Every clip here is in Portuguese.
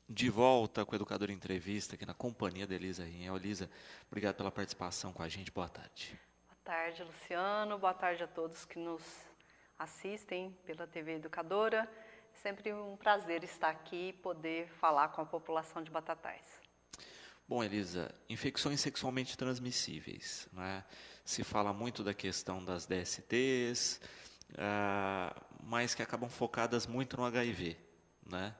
De volta com o Educador Entrevista, aqui na companhia da Elisa Rinhel. Elisa, obrigado pela participação com a gente. Boa tarde. Boa tarde, Luciano. Boa tarde a todos que nos assistem pela TV Educadora. Sempre um prazer estar aqui e poder falar com a população de Batatais. Bom, Elisa, infecções sexualmente transmissíveis, né? Se fala muito da questão das DSTs, mas que acabam focadas muito no HIV, né?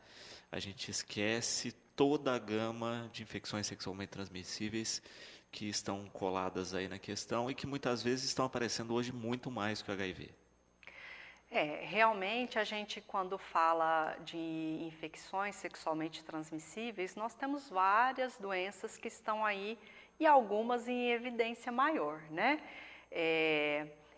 A gente esquece toda a gama de infecções sexualmente transmissíveis que estão coladas aí na questão e que muitas vezes estão aparecendo hoje muito mais que o HIV. Realmente a gente quando fala de infecções sexualmente transmissíveis, nós temos várias doenças que estão aí e algumas em evidência maior, né?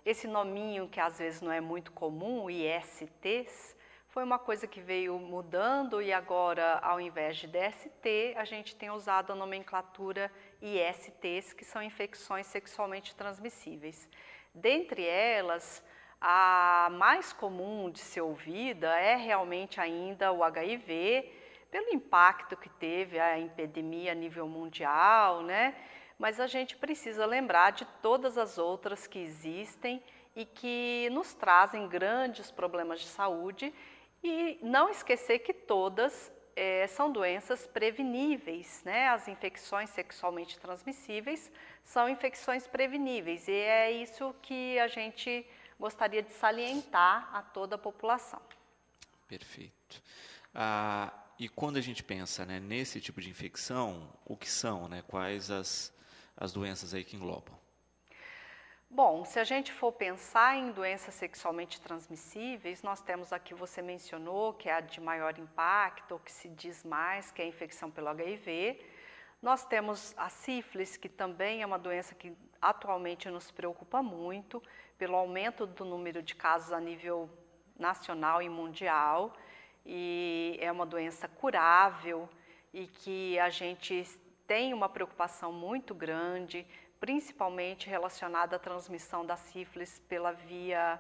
Esse nominho que às vezes não é muito comum, ISTs, foi uma coisa que veio mudando e agora, ao invés de DST, a gente tem usado a nomenclatura ISTs, que são infecções sexualmente transmissíveis. Dentre elas, a mais comum de ser ouvida é realmente ainda o HIV, pelo impacto que teve a epidemia a nível mundial, né? Mas a gente precisa lembrar de todas as outras que existem e que nos trazem grandes problemas de saúde. E não esquecer que todas são doenças preveníveis, né? As infecções sexualmente transmissíveis são infecções preveníveis e é isso que a gente gostaria de salientar a toda a população. Perfeito. E quando a gente pensa, né, nesse tipo de infecção, o que são, né? Quais as doenças aí que englobam? Bom, se a gente for pensar em doenças sexualmente transmissíveis, nós temos aqui, você mencionou, que é a de maior impacto, ou que se diz mais, que é a infecção pelo HIV. Nós temos a sífilis, que também é uma doença que atualmente nos preocupa muito, pelo aumento do número de casos a nível nacional e mundial, e é uma doença curável e que a gente tem uma preocupação muito grande, principalmente relacionada à transmissão da sífilis pela via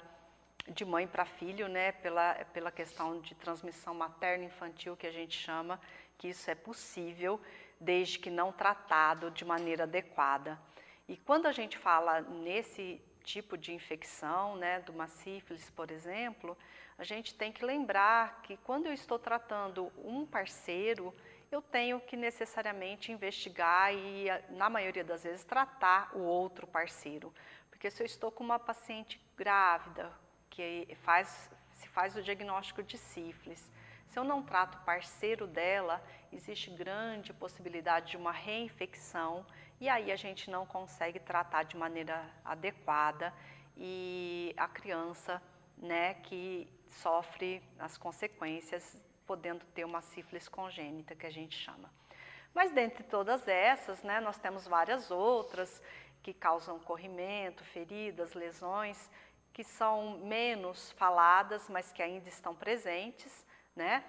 de mãe para filho, né? Pela questão de transmissão materno-infantil que a gente chama, que isso é possível desde que não tratado de maneira adequada. E quando a gente fala nesse tipo de infecção, né, de uma sífilis, por exemplo, a gente tem que lembrar que quando eu estou tratando um parceiro, eu tenho que necessariamente investigar e, na maioria das vezes, tratar o outro parceiro. Porque se eu estou com uma paciente grávida, que se faz o diagnóstico de sífilis, se eu não trato o parceiro dela, existe grande possibilidade de uma reinfecção e aí a gente não consegue tratar de maneira adequada e a criança, né, que sofre as consequências, podendo ter uma sífilis congênita, que a gente chama. Mas dentre todas essas, né, nós temos várias outras que causam corrimento, feridas, lesões, que são menos faladas, mas que ainda estão presentes, né?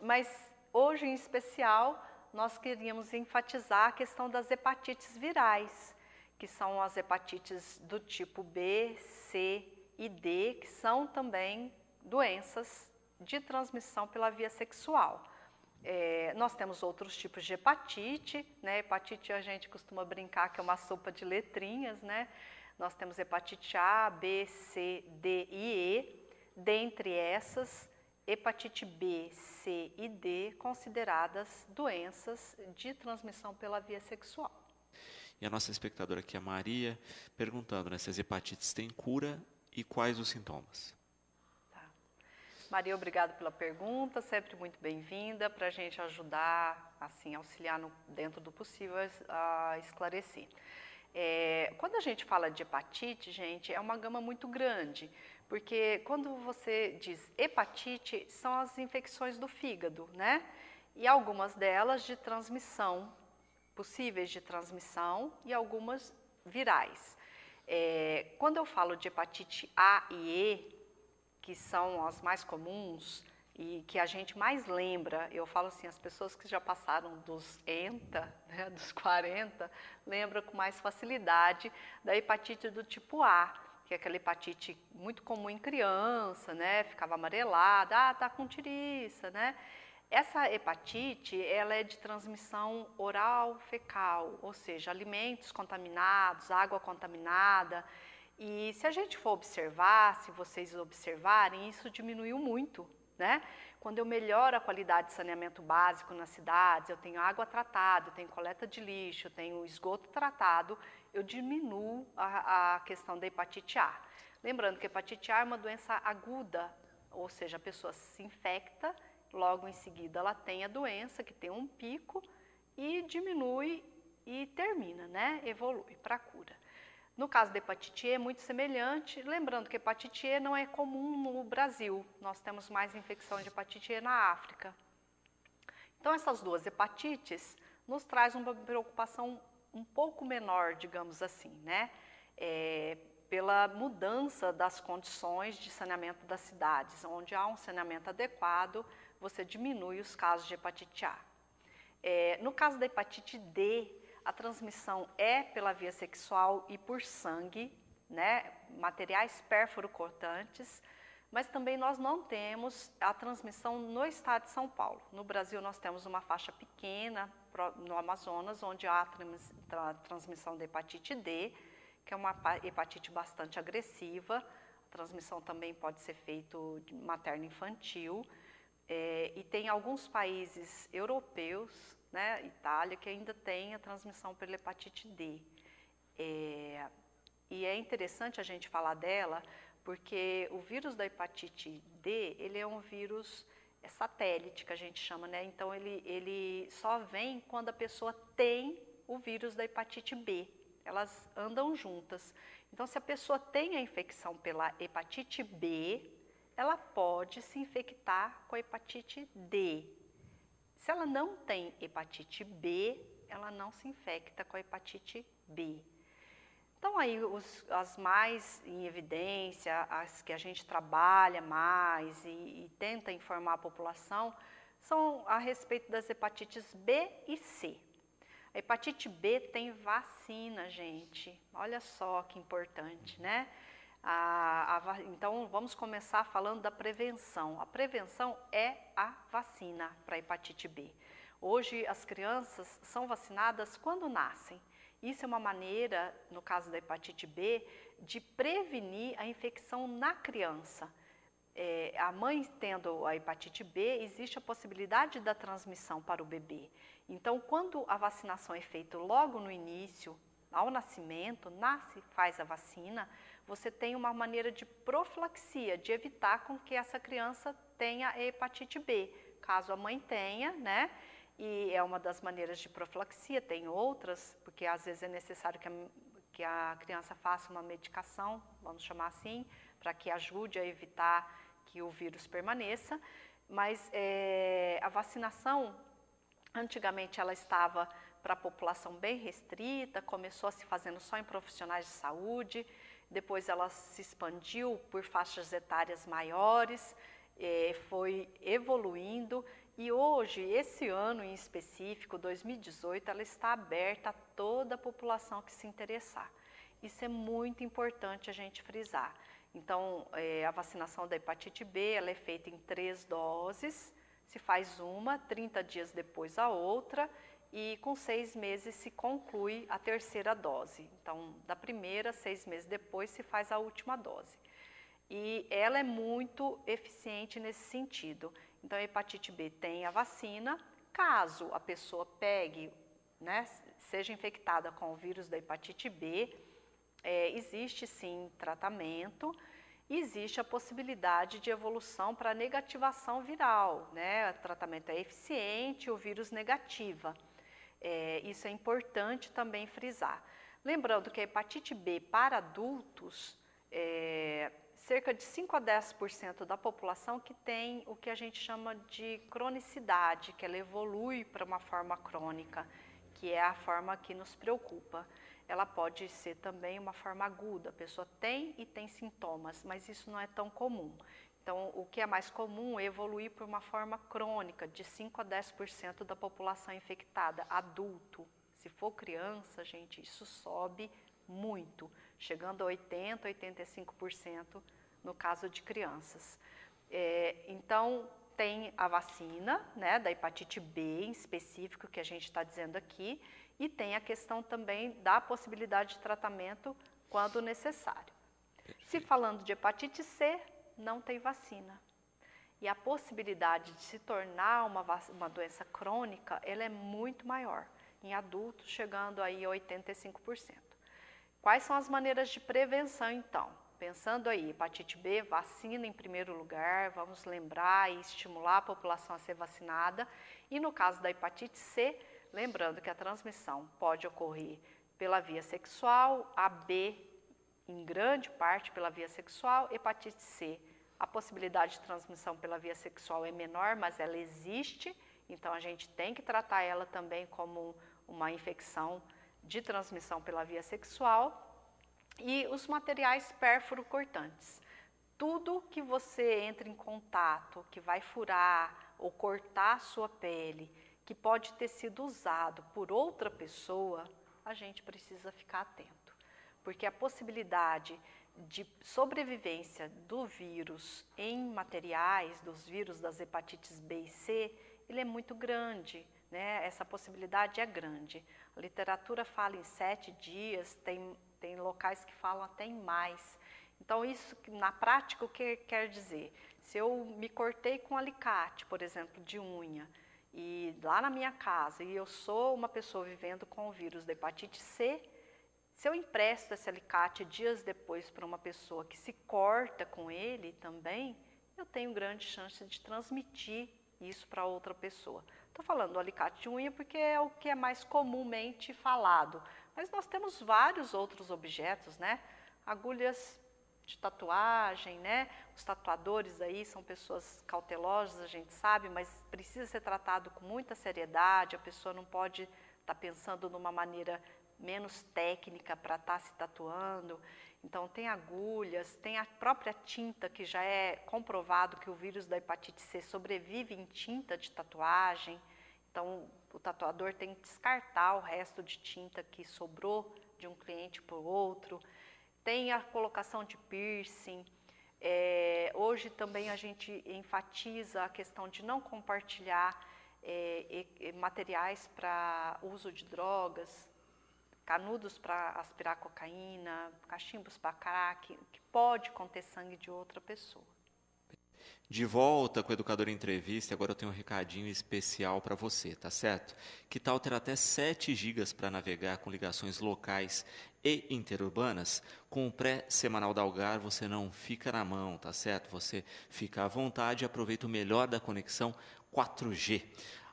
Mas hoje, em especial, nós queríamos enfatizar a questão das hepatites virais, que são as hepatites do tipo B, C e D, que são também doenças de transmissão pela via sexual. Nós temos outros tipos de hepatite, né? Hepatite a gente costuma brincar que é uma sopa de letrinhas, né? Nós temos hepatite A, B, C, D e E, dentre essas, hepatite B, C e D consideradas doenças de transmissão pela via sexual. E a nossa espectadora aqui, a Maria, perguntando, né, se as hepatites têm cura e quais os sintomas. Maria, obrigada pela pergunta, sempre muito bem-vinda para a gente ajudar, assim, auxiliar dentro do possível a esclarecer. Quando a gente fala de hepatite, gente, é uma gama muito grande, porque quando você diz hepatite, são as infecções do fígado, né? E algumas delas de transmissão, possíveis de transmissão, e algumas virais. Quando eu falo de hepatite A e E, que são as mais comuns e que a gente mais lembra, eu falo assim, as pessoas que já passaram dos ENTA, né, dos 40, lembram com mais facilidade da hepatite do tipo A, que é aquela hepatite muito comum em criança, né, ficava amarelada, tá com tiriça, né, Essa hepatite, ela é de transmissão oral fecal, ou seja, alimentos contaminados, água contaminada. E se a gente for observar, se vocês observarem, isso diminuiu muito, né? Quando eu melhoro a qualidade de saneamento básico nas cidades, eu tenho água tratada, eu tenho coleta de lixo, eu tenho esgoto tratado, eu diminuo a questão da hepatite A. Lembrando que a hepatite A é uma doença aguda, ou seja, a pessoa se infecta, logo em seguida ela tem a doença, que tem um pico, e diminui e termina, né? Evolui para a cura. No caso da hepatite E é muito semelhante, lembrando que a hepatite E não é comum no Brasil, nós temos mais infecção de hepatite E na África. Então essas duas hepatites nos traz uma preocupação um pouco menor, digamos assim, né? Pela mudança das condições de saneamento das cidades, onde há um saneamento adequado, você diminui os casos de hepatite A. No caso da hepatite D, a transmissão é pela via sexual e por sangue, né, materiais pérfuro-cortantes, mas também nós não temos a transmissão no estado de São Paulo. No Brasil nós temos uma faixa pequena no Amazonas, onde há a transmissão da hepatite D, que é uma hepatite bastante agressiva. A transmissão também pode ser feita materno-infantil. E tem alguns países europeus, né, Itália, que ainda tem a transmissão pela hepatite D. E é interessante a gente falar dela, porque o vírus da hepatite D, ele é um vírus satélite, que a gente chama, né? Então, ele só vem quando a pessoa tem o vírus da hepatite B. Elas andam juntas. Então, se a pessoa tem a infecção pela hepatite B, ela pode se infectar com a hepatite D. Se ela não tem hepatite B, ela não se infecta com a hepatite B. Então, aí, as mais em evidência, as que a gente trabalha mais e tenta informar a população, são a respeito das hepatites B e C. A hepatite B tem vacina, gente. Olha só que importante, né? Então, vamos começar falando da prevenção. A prevenção é a vacina para a hepatite B. Hoje, as crianças são vacinadas quando nascem. Isso é uma maneira, no caso da hepatite B, de prevenir a infecção na criança. A mãe tendo a hepatite B, existe a possibilidade da transmissão para o bebê. Então, quando a vacinação é feita logo no início, ao nascimento, faz a vacina, você tem uma maneira de profilaxia, de evitar com que essa criança tenha hepatite B. Caso a mãe tenha, né? E é uma das maneiras de profilaxia, tem outras, porque às vezes é necessário que a criança faça uma medicação, vamos chamar assim, para que ajude a evitar que o vírus permaneça. Mas a vacinação, antigamente ela estava para a população bem restrita, começou a se fazendo só em profissionais de saúde, depois ela se expandiu por faixas etárias maiores, foi evoluindo e hoje, esse ano em específico, 2018, ela está aberta a toda a população que se interessar. Isso é muito importante a gente frisar. Então, a vacinação da hepatite B, ela é feita em 3 doses, se faz uma, 30 dias depois a outra, e com 6 meses se conclui a terceira dose. Então, da primeira, 6 meses depois, se faz a última dose. E ela é muito eficiente nesse sentido. Então, a hepatite B tem a vacina. Caso a pessoa pegue, né, seja infectada com o vírus da hepatite B, existe sim tratamento. Existe a possibilidade de evolução para negativação viral, né? O tratamento é eficiente, o vírus negativa. Isso é importante também frisar. Lembrando que a hepatite B para adultos, cerca de 5 a 10% da população que tem o que a gente chama de cronicidade, que ela evolui para uma forma crônica, que é a forma que nos preocupa. Ela pode ser também uma forma aguda, a pessoa tem e tem sintomas, mas isso não é tão comum. Então, o que é mais comum é evoluir por uma forma crônica, de 5 a 10% da população infectada, adulto. Se for criança, gente, isso sobe muito, chegando a 80%, 85% no caso de crianças. Então, tem a vacina, né, da hepatite B em específico, que a gente está dizendo aqui, e tem a questão também da possibilidade de tratamento quando necessário. Se falando de hepatite C, não tem vacina. E a possibilidade de se tornar uma doença crônica, ela é muito maior, em adultos chegando aí a 85%. Quais são as maneiras de prevenção, então? Pensando aí, hepatite B, vacina em primeiro lugar, vamos lembrar e estimular a população a ser vacinada. E no caso da hepatite C, lembrando que a transmissão pode ocorrer pela via sexual, a B em grande parte pela via sexual, hepatite C, a possibilidade de transmissão pela via sexual é menor, mas ela existe, então a gente tem que tratar ela também como uma infecção de transmissão pela via sexual. E os materiais pérfuro-cortantes. Tudo que você entra em contato, que vai furar ou cortar a sua pele, que pode ter sido usado por outra pessoa, a gente precisa ficar atento. Porque a possibilidade de sobrevivência do vírus em materiais, dos vírus das hepatites B e C, ele é muito grande, né? Essa possibilidade é grande. A literatura fala em 7 dias, tem locais que falam até em mais. Então, isso na prática, o que quer dizer? Se eu me cortei com alicate, por exemplo, de unha, e lá na minha casa, e eu sou uma pessoa vivendo com o vírus da hepatite C, se eu empresto esse alicate dias depois para uma pessoa que se corta com ele também, eu tenho grande chance de transmitir isso para outra pessoa. Estou falando do alicate de unha porque é o que é mais comumente falado, mas nós temos vários outros objetos, né? Agulhas de tatuagem, né? Os tatuadores aí são pessoas cautelosas, a gente sabe, mas precisa ser tratado com muita seriedade, a pessoa não pode estar pensando numa maneira menos técnica para estar se tatuando. Então, tem agulhas, tem a própria tinta, que já é comprovado que o vírus da hepatite C sobrevive em tinta de tatuagem. Então, o tatuador tem que descartar o resto de tinta que sobrou de um cliente para o outro. Tem a colocação de piercing. Hoje também a gente enfatiza a questão de não compartilhar materiais para uso de drogas, canudos para aspirar cocaína, cachimbos para crack, que pode conter sangue de outra pessoa. De volta com o Educador Entrevista, agora eu tenho um recadinho especial para você, tá certo? Que tal ter até 7 gigas para navegar com ligações locais e interurbanas? Com o pré-semanal da Algar você não fica na mão, tá certo? Você fica à vontade e aproveita o melhor da conexão 4G.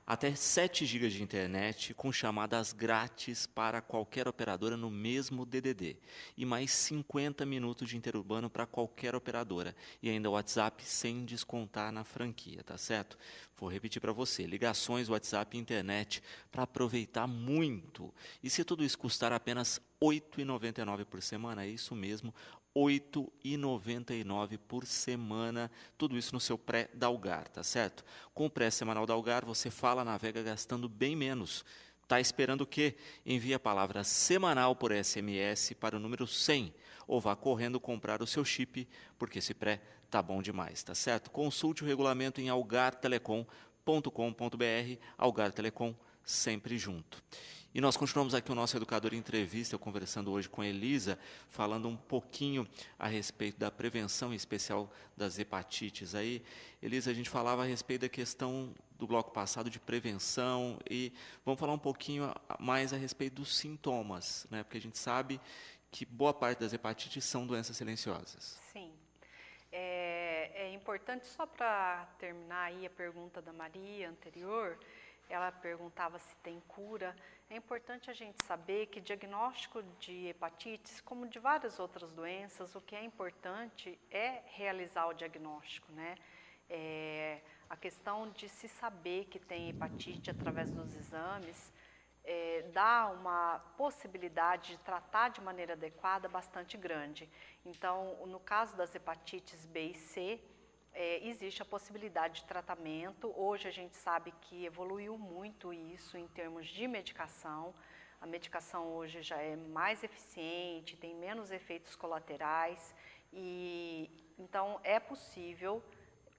Até 7 GB de internet com chamadas grátis para qualquer operadora no mesmo DDD. E mais 50 minutos de interurbano para qualquer operadora. E ainda o WhatsApp sem descontar na franquia, tá certo? Vou repetir para você, ligações, WhatsApp e internet para aproveitar muito. E se tudo isso custar apenas R$ 8,99 por semana, é isso mesmo, R$ 8,99 por semana, tudo isso no seu pré-Dalgar, tá certo? Com o pré-semanal Dalgar, você fala, navega gastando bem menos. Tá esperando o quê? Envie a palavra semanal por SMS para o número 100 ou vá correndo comprar o seu chip, porque esse pré tá bom demais, tá certo? Consulte o regulamento em algartelecom.com.br, Algar Telecom, sempre junto. E nós continuamos aqui o nosso Educador Entrevista, eu conversando hoje com Elisa, falando um pouquinho a respeito da prevenção, em especial das hepatites. Aí, Elisa, a gente falava a respeito da questão do bloco passado de prevenção e vamos falar um pouquinho mais a respeito dos sintomas, né? Porque a gente sabe que boa parte das hepatites são doenças silenciosas. Sim. É importante, só para terminar aí a pergunta da Maria anterior, ela perguntava se tem cura. É importante a gente saber que diagnóstico de hepatites, como de várias outras doenças, o que é importante é realizar o diagnóstico, né? A questão de se saber que tem hepatite através dos exames dá uma possibilidade de tratar de maneira adequada bastante grande. Então, no caso das hepatites B e C, existe a possibilidade de tratamento. Hoje a gente sabe que evoluiu muito isso em termos de medicação. A medicação hoje já é mais eficiente, tem menos efeitos colaterais e então é possível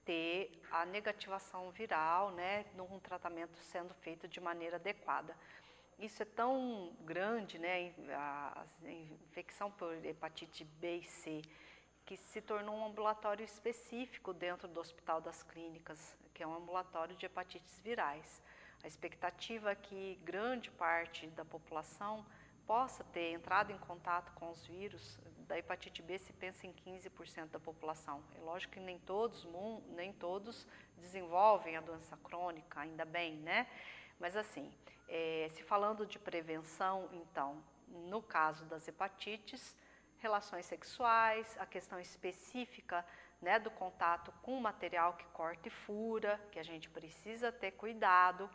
ter a negativação viral, né, num tratamento sendo feito de maneira adequada. Isso é tão grande, né, a infecção por hepatite B e C, que se tornou um ambulatório específico dentro do Hospital das Clínicas, que é um ambulatório de hepatites virais. A expectativa é que grande parte da população possa ter entrado em contato com os vírus. Da hepatite B se pensa em 15% da população. É lógico que nem todos desenvolvem a doença crônica, ainda bem, né? Mas assim, se falando de prevenção, então, no caso das hepatites, relações sexuais, a questão específica, né, do contato com material que corta e fura, que a gente precisa ter cuidado.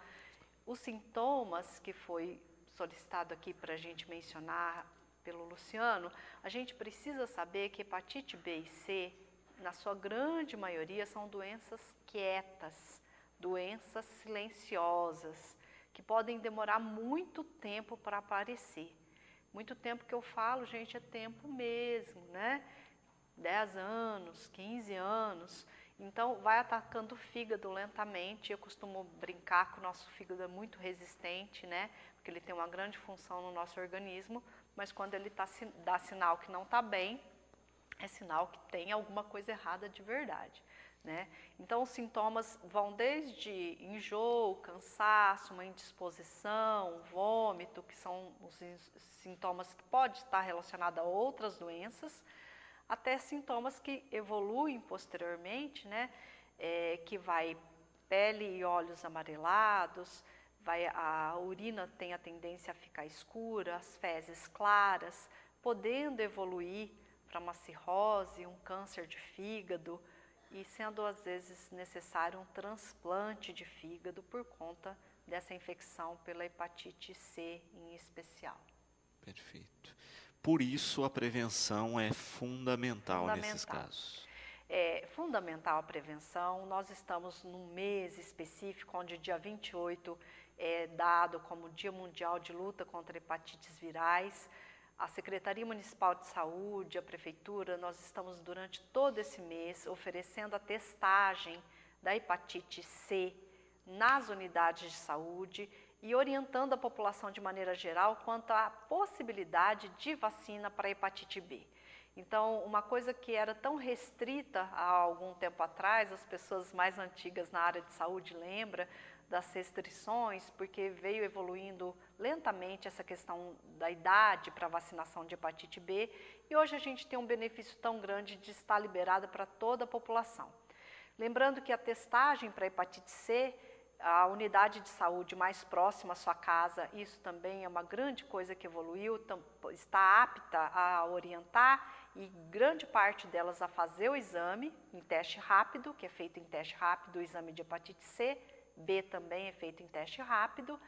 Os sintomas que foi solicitado aqui para a gente mencionar pelo Luciano, a gente precisa saber que hepatite B e C, na sua grande maioria, são doenças quietas, doenças silenciosas, que podem demorar muito tempo para aparecer. Muito tempo que eu falo, gente, é tempo mesmo, né? 10 anos, 15 anos. Então, vai atacando o fígado lentamente. Eu costumo brincar que o nosso fígado é muito resistente, né? Porque ele tem uma grande função no nosso organismo, mas quando ele dá sinal que não está bem, é sinal que tem alguma coisa errada de verdade, né? Então, os sintomas vão desde enjoo, cansaço, uma indisposição, vômito, que são os sintomas que podem estar relacionados a outras doenças, até sintomas que evoluem posteriormente, né? Que vai pele e olhos amarelados, a urina tem a tendência a ficar escura, as fezes claras, podendo evoluir para uma cirrose, um câncer de fígado, e sendo às vezes necessário um transplante de fígado por conta dessa infecção pela hepatite C em especial. Perfeito. Por isso a prevenção é fundamental nesses casos. É fundamental a prevenção. Nós estamos num mês específico, onde dia 28 é dado como Dia Mundial de Luta contra Hepatites Virais. A Secretaria Municipal de Saúde, a Prefeitura, nós estamos durante todo esse mês oferecendo a testagem da hepatite C nas unidades de saúde e orientando a população de maneira geral quanto à possibilidade de vacina para a hepatite B. Então, uma coisa que era tão restrita há algum tempo atrás, as pessoas mais antigas na área de saúde lembram das restrições, porque veio evoluindo lentamente essa questão da idade para vacinação de hepatite B, e hoje a gente tem um benefício tão grande de estar liberada para toda a população. Lembrando que a testagem para hepatite C, a unidade de saúde mais próxima à sua casa, isso também é uma grande coisa que evoluiu, está apta a orientar e grande parte delas a fazer o exame em teste rápido, que é feito em teste rápido, o exame de hepatite C, B também é feito em teste rápido,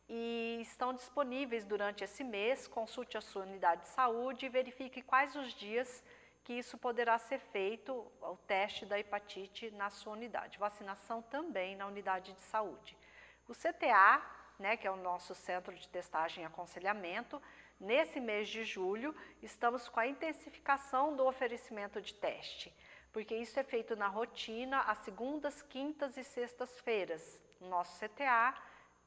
e estão disponíveis durante esse mês. Consulte a sua unidade de saúde e verifique quais os dias que isso poderá ser feito, o teste da hepatite na sua unidade. Vacinação também na unidade de saúde. O CTA, né, que é o nosso Centro de Testagem e Aconselhamento, nesse mês de julho, estamos com a intensificação do oferecimento de teste, porque isso é feito na rotina, às segundas, quintas e sextas-feiras. No nosso CTA,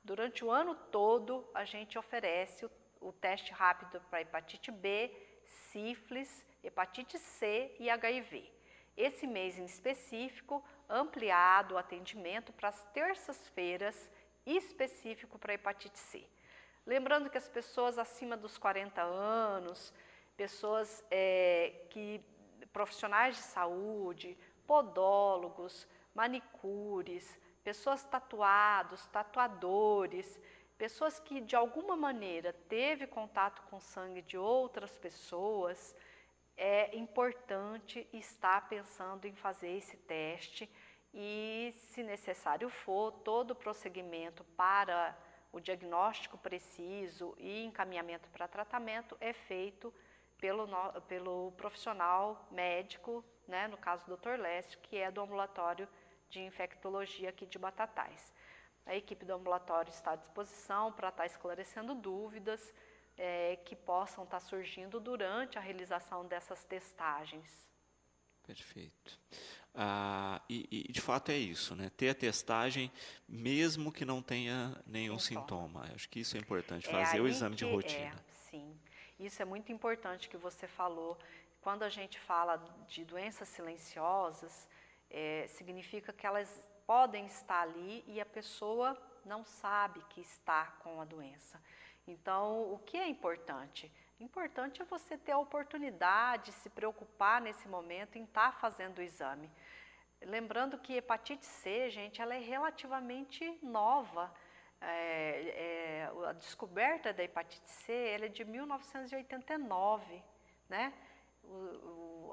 durante o ano todo, a gente oferece o teste rápido para hepatite B, sífilis, hepatite C e HIV. Esse mês em específico, ampliado o atendimento para as terças-feiras, específico para hepatite C. Lembrando que as pessoas acima dos 40 anos, pessoas profissionais de saúde, podólogos, manicures, pessoas tatuados, tatuadores, pessoas que de alguma maneira teve contato com sangue de outras pessoas, é importante estar pensando em fazer esse teste e, se necessário for, todo o prosseguimento para o diagnóstico preciso e encaminhamento para tratamento é feito pelo profissional médico, né, no caso do Dr. Lécio, que é do ambulatório de infectologia aqui de Batatais. A equipe do ambulatório está à disposição para estar esclarecendo dúvidas que possam estar surgindo durante a realização dessas testagens. Perfeito. E de fato é isso, né? Ter a testagem, mesmo que não tenha nenhum sintoma. Acho que isso é importante, fazer o exame de rotina. Sim, isso é muito importante que você falou. Quando a gente fala de doenças silenciosas, significa que elas podem estar ali e a pessoa não sabe que está com a doença. Então, o que é importante? Importante é você ter a oportunidade de se preocupar nesse momento em estar fazendo o exame. Lembrando que hepatite C, gente, ela é relativamente nova. A descoberta da hepatite C ela é de 1989, né?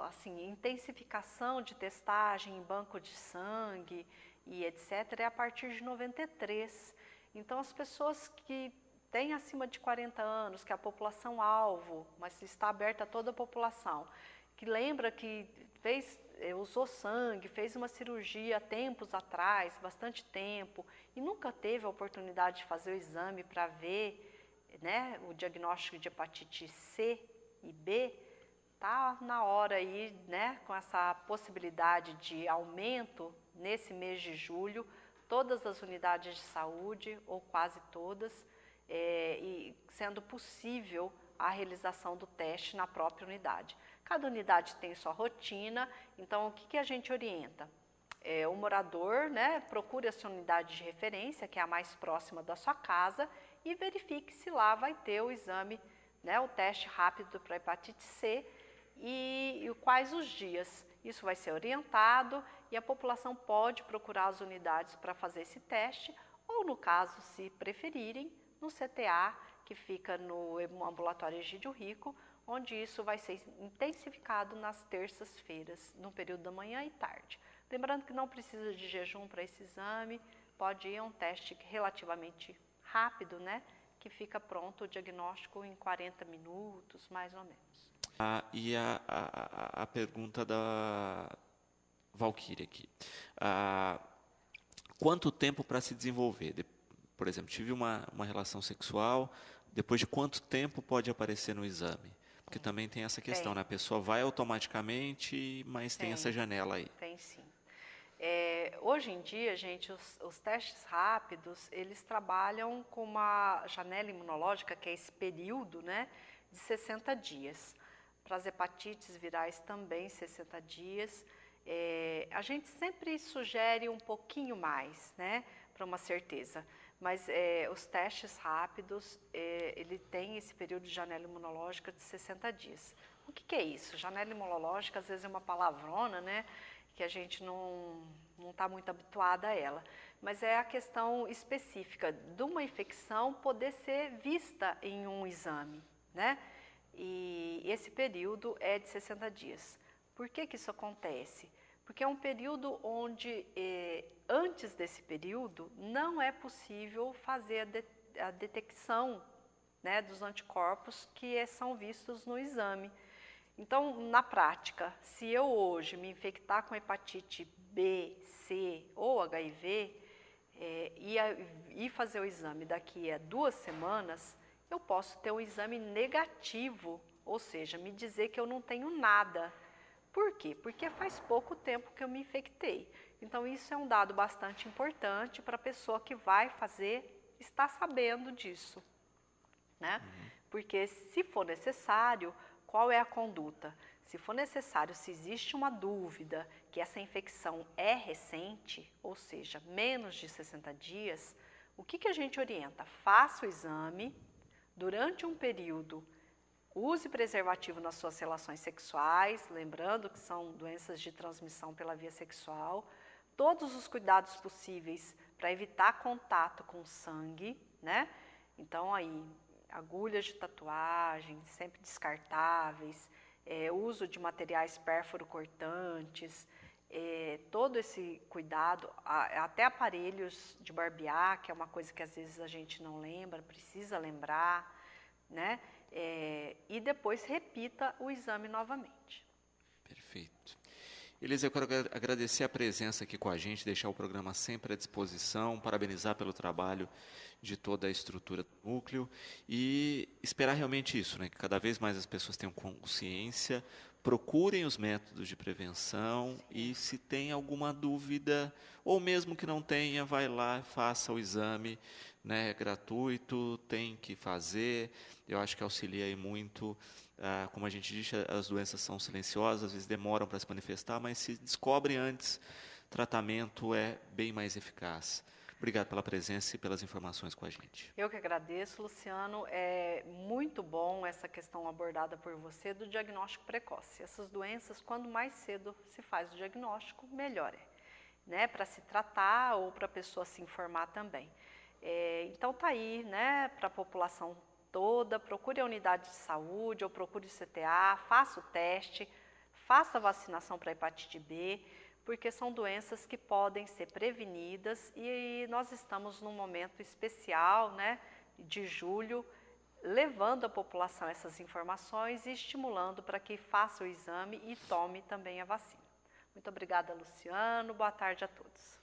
Assim, intensificação de testagem em banco de sangue e etc. é a partir de 93. Então, as pessoas que têm acima de 40 anos, que é a população-alvo, mas está aberta a toda a população, que lembra que usou sangue, fez uma cirurgia há tempos atrás, bastante tempo, e nunca teve a oportunidade de fazer o exame para ver, né, o diagnóstico de hepatite C e B, está na hora aí, né, com essa possibilidade de aumento nesse mês de julho, todas as unidades de saúde, ou quase todas, e sendo possível a realização do teste na própria unidade. Cada unidade tem sua rotina, então o que a gente orienta? O morador, né, procure a sua unidade de referência, que é a mais próxima da sua casa, e verifique se lá vai ter o exame, né, o teste rápido para hepatite C e quais os dias. Isso vai ser orientado e a população pode procurar as unidades para fazer esse teste, ou no caso, se preferirem, no CTA, que fica no ambulatório Egídio Rico, onde isso vai ser intensificado nas terças-feiras, no período da manhã e tarde. Lembrando que não precisa de jejum para esse exame, pode ir a um teste relativamente rápido, né? Que fica pronto o diagnóstico em 40 minutos, mais ou menos. E a pergunta da Valquíria aqui. Quanto tempo para se desenvolver? Por exemplo, tive uma relação sexual, depois de quanto tempo pode aparecer no exame? Porque também tem essa questão, né? A pessoa vai automaticamente, mas tem essa janela aí. Tem sim. Hoje em dia, gente, os testes rápidos, eles trabalham com uma janela imunológica, que é esse período, né, de 60 dias. Para as hepatites virais também 60 dias. A gente sempre sugere um pouquinho mais, né, para uma certeza. Mas os testes rápidos, ele tem esse período de janela imunológica de 60 dias. O que é isso? Janela imunológica, às vezes é uma palavrona, né, que a gente não está muito habituada a ela. Mas é a questão específica de uma infecção poder ser vista em um exame, né? E esse período é de 60 dias. Por que isso acontece? Porque é um período onde, antes desse período, não é possível fazer a detecção, né, dos anticorpos que são vistos no exame. Então, na prática, se eu hoje me infectar com hepatite B, C ou HIV e fazer o exame daqui a 2 semanas, eu posso ter um exame negativo, ou seja, me dizer que eu não tenho nada. Por quê? Porque faz pouco tempo que eu me infectei. Então, isso é um dado bastante importante para a pessoa que vai fazer estar sabendo disso, né? Porque se for necessário, qual é a conduta? Se for necessário, se existe uma dúvida que essa infecção é recente, ou seja, menos de 60 dias, o que a gente orienta? Faça o exame, durante um período, use preservativo nas suas relações sexuais, lembrando que são doenças de transmissão pela via sexual, todos os cuidados possíveis para evitar contato com sangue, né? Então, aí, agulhas de tatuagem, sempre descartáveis, uso de materiais pérfuro-cortantes, todo esse cuidado, até aparelhos de barbear, que é uma coisa que às vezes a gente não lembra, precisa lembrar, né? E depois repita o exame novamente. Perfeito. Elisa, eu quero agradecer a presença aqui com a gente, deixar o programa sempre à disposição, parabenizar pelo trabalho de toda a estrutura do núcleo e esperar realmente isso, né? Que cada vez mais as pessoas tenham consciência, procurem os métodos de prevenção e se tem alguma dúvida, ou mesmo que não tenha, vai lá, faça o exame, né? É gratuito, tem que fazer, eu acho que auxilia aí muito. Como a gente diz, as doenças são silenciosas, às vezes demoram para se manifestar, mas se descobrem antes, tratamento é bem mais eficaz. Obrigado pela presença e pelas informações com a gente. Eu que agradeço, Luciano. É muito bom essa questão abordada por você do diagnóstico precoce. Essas doenças, quando mais cedo se faz o diagnóstico, melhor é, né? Para se tratar ou para a pessoa se informar também. Então tá aí, né? Para a população toda, procure a unidade de saúde ou procure o CTA, faça o teste, faça a vacinação para hepatite B, porque são doenças que podem ser prevenidas e nós estamos num momento especial, né, de julho, levando à população essas informações e estimulando para que faça o exame e tome também a vacina. Muito obrigada, Luciano. Boa tarde a todos.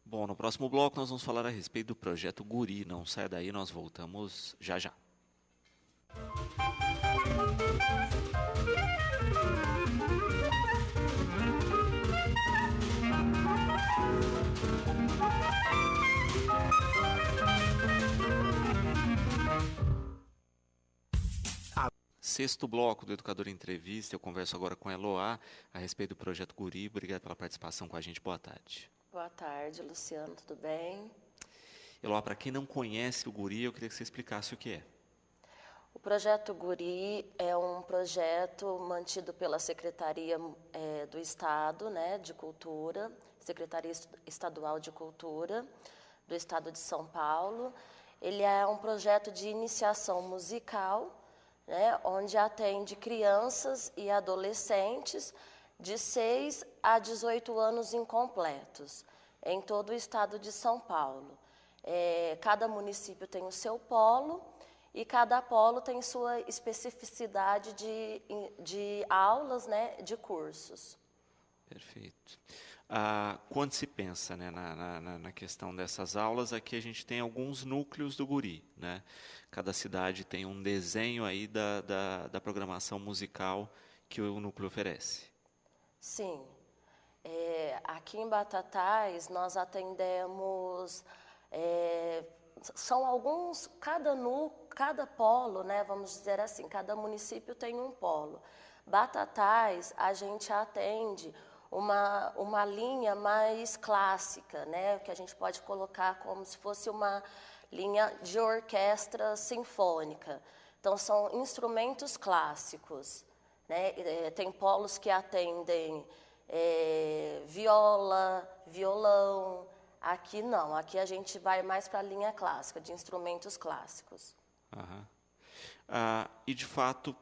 Bom, no próximo bloco nós vamos falar a respeito do projeto Guri. Não saia daí, nós voltamos já já. Sexto bloco do Educador Entrevista, eu converso agora com a Eloá a respeito do projeto Guri. Obrigado pela participação com a gente, boa tarde. Boa tarde, Luciano, tudo bem? Eloá, para quem não conhece o Guri, eu queria que você explicasse o que é. O projeto Guri é um projeto mantido pela Secretaria do Estado, né, de Cultura, Secretaria Estadual de Cultura do Estado de São Paulo. Ele é um projeto de iniciação musical, né, onde atende crianças e adolescentes de 6 a 18 anos incompletos, em todo o estado de São Paulo. Cada município tem o seu polo e cada polo tem sua especificidade de aulas, né, de cursos. Perfeito. Quando se pensa, né, na questão dessas aulas, aqui a gente tem alguns núcleos do Guri, né? Cada cidade tem um desenho aí da programação musical que o núcleo oferece. Sim. Aqui em Batatais nós atendemos, são alguns, cada polo, né, vamos dizer assim, cada município tem um polo. Batatais a gente atende uma linha mais clássica, né, que a gente pode colocar como se fosse uma linha de orquestra sinfônica. Então, são instrumentos clássicos, né? Tem polos que atendem viola, violão. Aqui não, aqui a gente vai mais para a linha clássica, de instrumentos clássicos. E, de fato,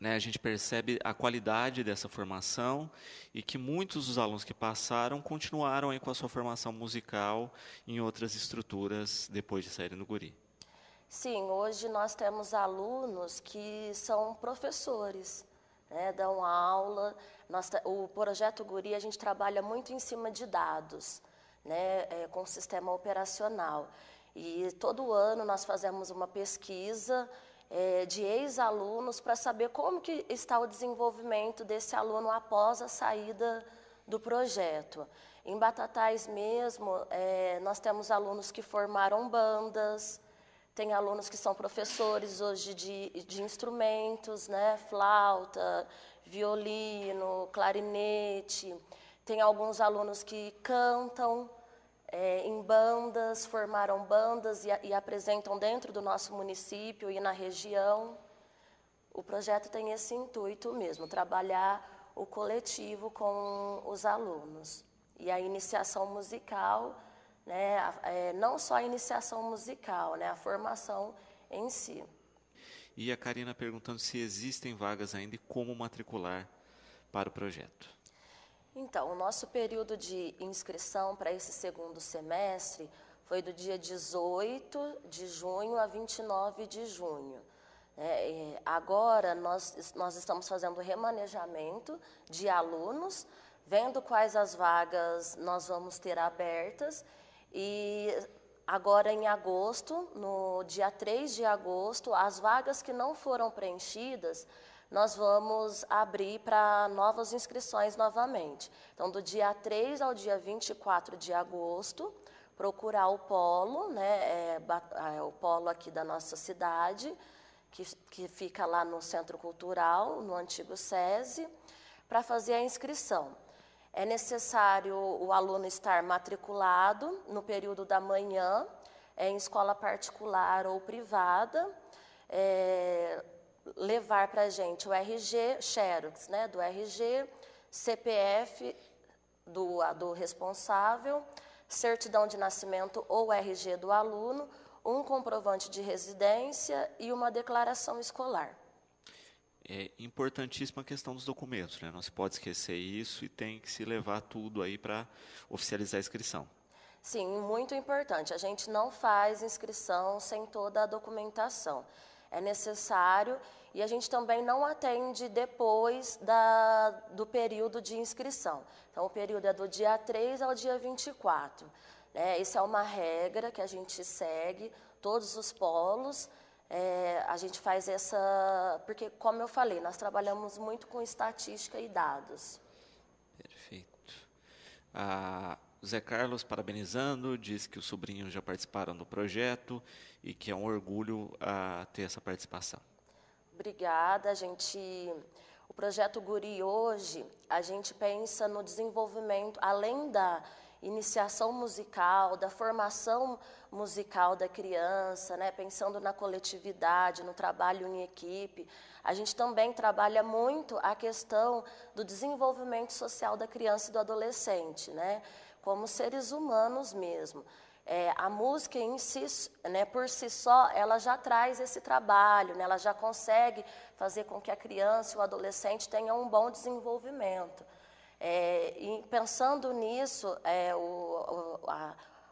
né, a gente percebe a qualidade dessa formação e que muitos dos alunos que passaram continuaram aí com a sua formação musical em outras estruturas depois de saírem do Guri. Sim, hoje nós temos alunos que são professores, né, dão aula. O projeto Guri, a gente trabalha muito em cima de dados, né, com o sistema operacional. E todo ano nós fazemos uma pesquisa de ex-alunos para saber como que está o desenvolvimento desse aluno após a saída do projeto. Em Batatais mesmo, nós temos alunos que formaram bandas, tem alunos que são professores hoje de instrumentos, né, flauta, violino, clarinete, tem alguns alunos que cantam em bandas, formaram bandas e apresentam dentro do nosso município e na região. O projeto tem esse intuito mesmo, trabalhar o coletivo com os alunos. E a iniciação musical, né, não só a iniciação musical, né, a formação em si. E a Karina perguntando se existem vagas ainda e como matricular para o projeto. Então, o nosso período de inscrição para esse segundo semestre foi do dia 18 de junho a 29 de junho. Agora, nós estamos fazendo remanejamento de alunos vendo quais as vagas nós vamos ter abertas e agora em agosto, no dia 3 de agosto, as vagas que não foram preenchidas, nós vamos abrir para novas inscrições novamente. Então, do dia 3 ao dia 24 de agosto, procurar o polo, né, o polo aqui da nossa cidade, que fica lá no Centro Cultural, no antigo SESI, para fazer a inscrição. É necessário o aluno estar matriculado no período da manhã, em escola particular ou privada, levar para a gente o RG, Xerox, né, do RG, CPF do responsável, certidão de nascimento ou RG do aluno, um comprovante de residência e uma declaração escolar. É importantíssima a questão dos documentos, né? Não se pode esquecer isso e tem que se levar tudo aí para oficializar a inscrição. Sim, muito importante. A gente não faz inscrição sem toda a documentação. É necessário e a gente também não atende depois do período de inscrição. Então, o período é do dia 3 ao dia 24. Né? Isso é uma regra que a gente segue, todos os polos. A gente faz porque, como eu falei, nós trabalhamos muito com estatística e dados. Perfeito. Zé Carlos, parabenizando, diz que os sobrinhos já participaram do projeto e que é um orgulho ter essa participação. Obrigada. O Projeto Guri hoje, a gente pensa no desenvolvimento, além da iniciação musical, da formação musical da criança, né, pensando na coletividade, no trabalho em equipe. A gente também trabalha muito a questão do desenvolvimento social da criança e do adolescente, né, como seres humanos mesmo. A música em si, né, por si só, ela já traz esse trabalho, né, ela já consegue fazer com que a criança e o adolescente tenham um bom desenvolvimento. E pensando nisso,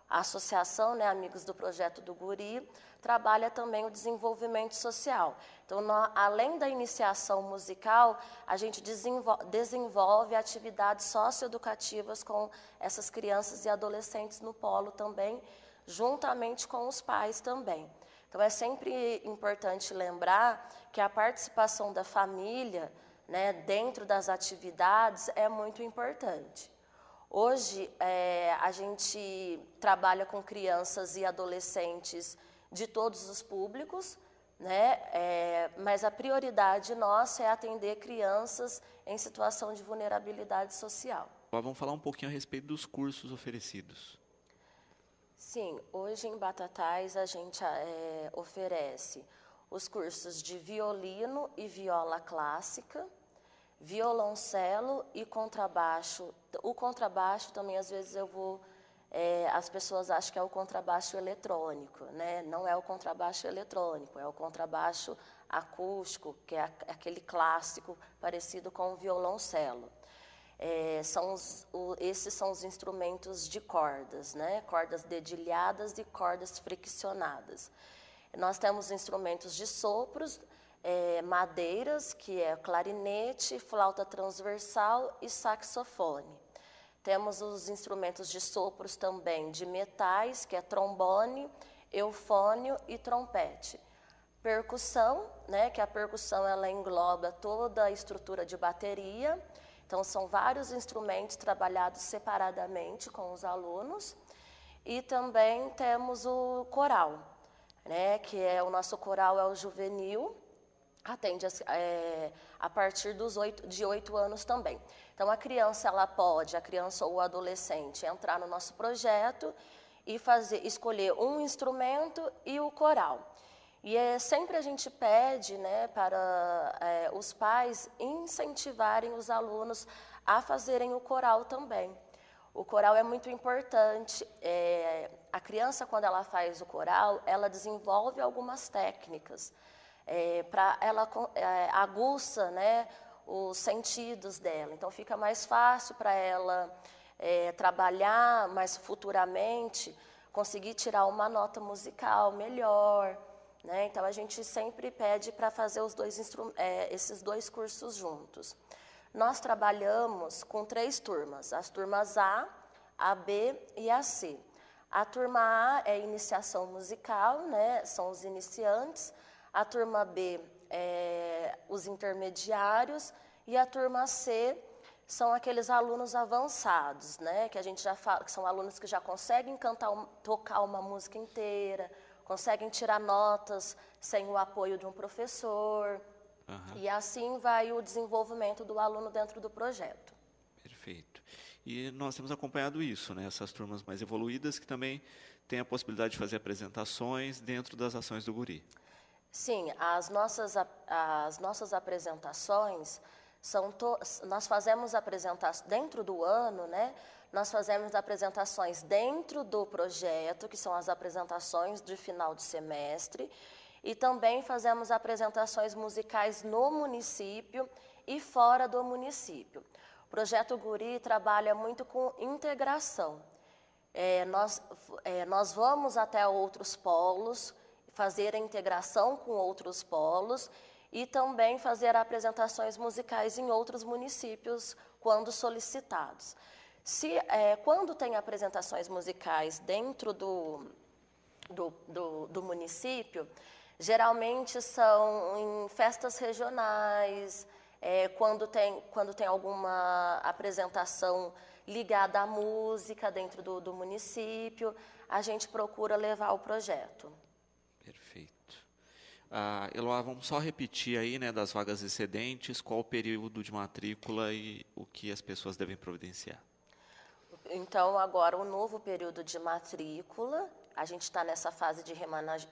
a associação, né, Amigos do Projeto do Guri, trabalha também o desenvolvimento social. Então, além da iniciação musical, a gente desenvolve atividades socioeducativas com essas crianças e adolescentes no polo também, juntamente com os pais também. Então, é sempre importante lembrar que a participação da família, né, dentro das atividades é muito importante. Hoje, a gente trabalha com crianças e adolescentes de todos os públicos, né, mas a prioridade nossa é atender crianças em situação de vulnerabilidade social. Agora vamos falar um pouquinho a respeito dos cursos oferecidos. Sim, hoje em Batatais a gente oferece os cursos de violino e viola clássica, violoncelo e contrabaixo. O contrabaixo também, às vezes, as pessoas acham que é o contrabaixo eletrônico, né? Não é o contrabaixo eletrônico, é o contrabaixo acústico, que é aquele clássico parecido com o violoncelo. Esses são os instrumentos de cordas, né? Cordas dedilhadas e cordas friccionadas. Nós temos instrumentos de sopros, madeiras, que é clarinete, flauta transversal e saxofone. Temos os instrumentos de sopros também de metais, que é trombone, eufônio e trompete. Percussão, né, que a percussão ela engloba toda a estrutura de bateria. Então, são vários instrumentos trabalhados separadamente com os alunos. E também temos o coral, né, que o nosso coral é o juvenil, atende a partir de 8 anos também. Então, a criança ou o adolescente, entrar no nosso projeto e escolher um instrumento e o coral. E sempre a gente pede, né, para os pais incentivarem os alunos a fazerem o coral também. O coral é muito importante. A criança, quando ela faz o coral, ela desenvolve algumas técnicas. Ela aguça, né, os sentidos dela. Então, fica mais fácil para ela trabalhar mais futuramente, conseguir tirar uma nota musical melhor. Né? Então, a gente sempre pede para fazer esses dois cursos juntos. nós trabalhamos com 3 turmas, as turmas A, B e a C. A turma A é iniciação musical, né, são os iniciantes, a turma B é os intermediários e a turma C são aqueles alunos avançados, né, que a gente já fala, que são alunos que já conseguem tocar uma música inteira, conseguem tirar notas sem o apoio de um professor, e assim vai o desenvolvimento do aluno dentro do projeto. Perfeito. E nós temos acompanhado isso, né? Essas turmas mais evoluídas que também têm a possibilidade de fazer apresentações dentro das ações do Guri. Sim, as nossas apresentações nós fazemos apresentações dentro do ano, né? Nós fazemos apresentações dentro do projeto, que são as apresentações de final de semestre, e também fazemos apresentações musicais no município e fora do município. O Projeto Guri trabalha muito com integração. Nós vamos até outros polos, fazer a integração com outros polos e também fazer apresentações musicais em outros municípios, quando solicitados. Quando tem apresentações musicais dentro do município, geralmente são em festas regionais, quando tem alguma apresentação ligada à música dentro do município, a gente procura levar o projeto. Perfeito. Eloá, vamos só repetir aí, né, das vagas excedentes, qual o período de matrícula e o que as pessoas devem providenciar. Então, agora, o novo período de matrícula, a gente está nessa fase de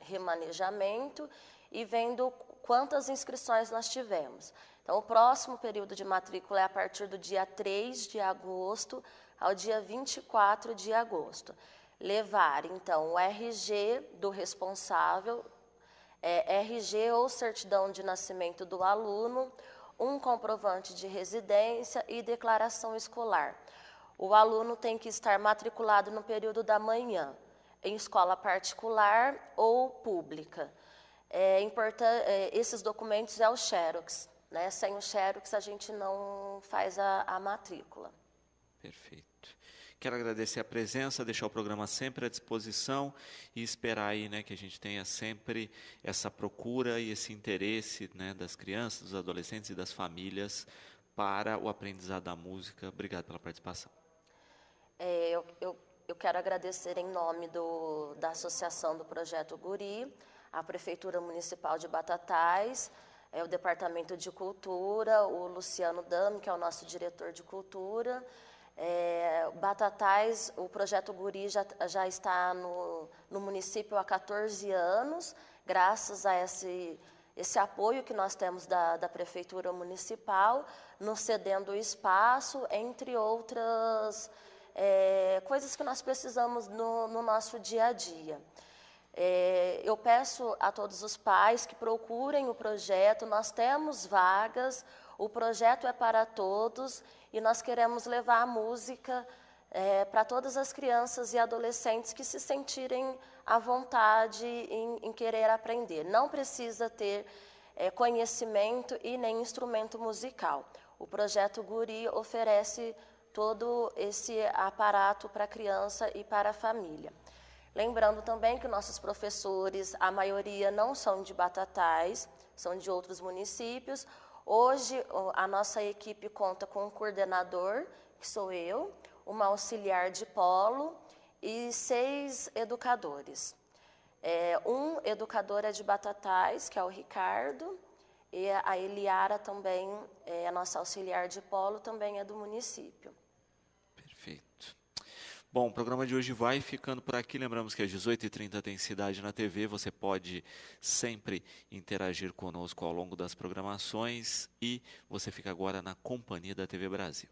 remanejamento e vendo quantas inscrições nós tivemos. Então, o próximo período de matrícula é a partir do dia 3 de agosto ao dia 24 de agosto. Levar, então, o RG do responsável, RG ou certidão de nascimento do aluno, um comprovante de residência e declaração escolar. O aluno tem que estar matriculado no período da manhã, em escola particular ou pública. Esses documentos é o Xerox, né? Sem o Xerox a gente não faz a matrícula. Perfeito. Quero agradecer a presença, deixar o programa sempre à disposição e esperar aí, né, que a gente tenha sempre essa procura e esse interesse, né, das crianças, dos adolescentes e das famílias para o aprendizado da música. Obrigado pela participação. Eu quero agradecer em nome da Associação do Projeto Guri, a Prefeitura Municipal de Batatais, o Departamento de Cultura, o Luciano Dami, que é o nosso diretor de cultura. Batatais, o Projeto Guri já está no município há 14 anos, graças a esse apoio que nós temos da Prefeitura Municipal, nos cedendo o espaço, entre outras coisas que nós precisamos no nosso dia a dia. Eu peço a todos os pais que procurem o projeto, nós temos vagas, o projeto é para todos e nós queremos levar a música para todas as crianças e adolescentes que se sentirem à vontade em querer aprender. Não precisa ter conhecimento e nem instrumento musical. O Projeto Guri oferece todo esse aparato para a criança e para a família. Lembrando também que nossos professores, a maioria não são de Batatais, são de outros municípios. Hoje, a nossa equipe conta com um coordenador, que sou eu, uma auxiliar de polo e 6 educadores. Um educador é de Batatais, que é o Ricardo, e a Eliara também, a nossa auxiliar de polo, também é do município. Perfeito. Bom, o programa de hoje vai ficando por aqui. Lembramos que às 18h30 tem Cidade na TV. Você pode sempre interagir conosco ao longo das programações e você fica agora na companhia da TV Brasil.